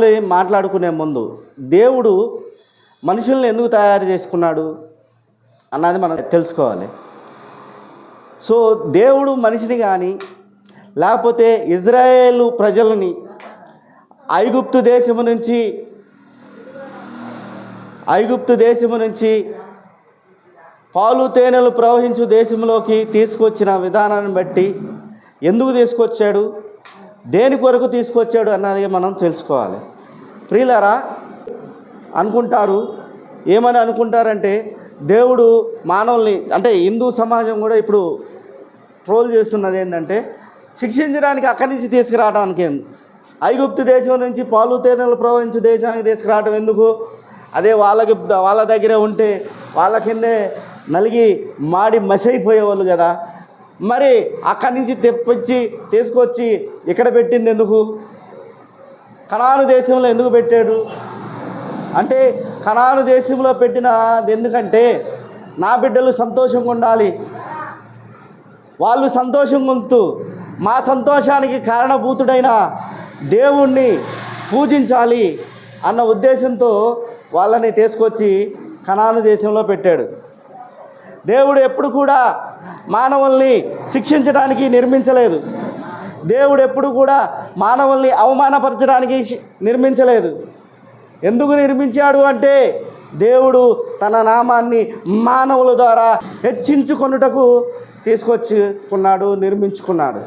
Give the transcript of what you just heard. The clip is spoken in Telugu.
విషయాలు మాట్లాడుకునే ముందు దేవుడు మనుషుల్ని ఎందుకు తయారు చేసుకున్నాడు అన్నది మనం తెలుసుకోవాలి. సో దేవుడు మనిషిని కానీ లేకపోతే ఇజ్రాయేలు ప్రజలని ఐగుప్తు దేశము నుంచి పాలు తేనెలు ప్రవహించు దేశంలోకి తీసుకొచ్చిన విధానాన్ని బట్టి ఎందుకు తీసుకొచ్చాడు, దేని కొరకు తీసుకొచ్చాడు అన్నది మనం తెలుసుకోవాలి. ప్రియులారా, ఏమని అనుకుంటారంటే దేవుడు మానవుల్ని, అంటే హిందూ సమాజం కూడా ఇప్పుడు ట్రోల్ చేస్తున్నది ఏంటంటే శిక్షించడానికి అక్కడి నుంచి తీసుకురావడానికి, ఐగుప్తు దేశం నుంచి పాలు తేనెలు ప్రవహించు దేశానికి తీసుకురావడం ఎందుకు, అదే వాళ్ళ దగ్గరే ఉంటే వాళ్ళ కిందే నలిగి మాడి మసైపోయేవాళ్ళు కదా, మరి అక్కడి నుంచి తీసుకొచ్చి ఇక్కడ పెట్టింది ఎందుకు, కనాను దేశంలో ఎందుకు పెట్టాడు అంటే, కనాను దేశంలో పెట్టినది ఎందుకంటే నా బిడ్డలు సంతోషంగా ఉండాలి, వాళ్ళు సంతోషంగా ఉంటూ మా సంతోషానికి కారణభూతుడైన దేవుణ్ణి పూజించాలి అన్న ఉద్దేశంతో వాళ్ళని తీసుకొచ్చి కనాను దేశంలో పెట్టాడు. దేవుడు ఎప్పుడు కూడా మానవుల్ని శిక్షించడానికి నిర్మించలేదు. దేవుడు ఎప్పుడు కూడా మానవుల్ని అవమానపరచడానికి నిర్మించలేదు. ఎందుకు నిర్మించాడు అంటే దేవుడు తన నామాన్ని మానవుల ద్వారా హెచ్చించుకొనుటకు నిర్మించుకున్నాడు.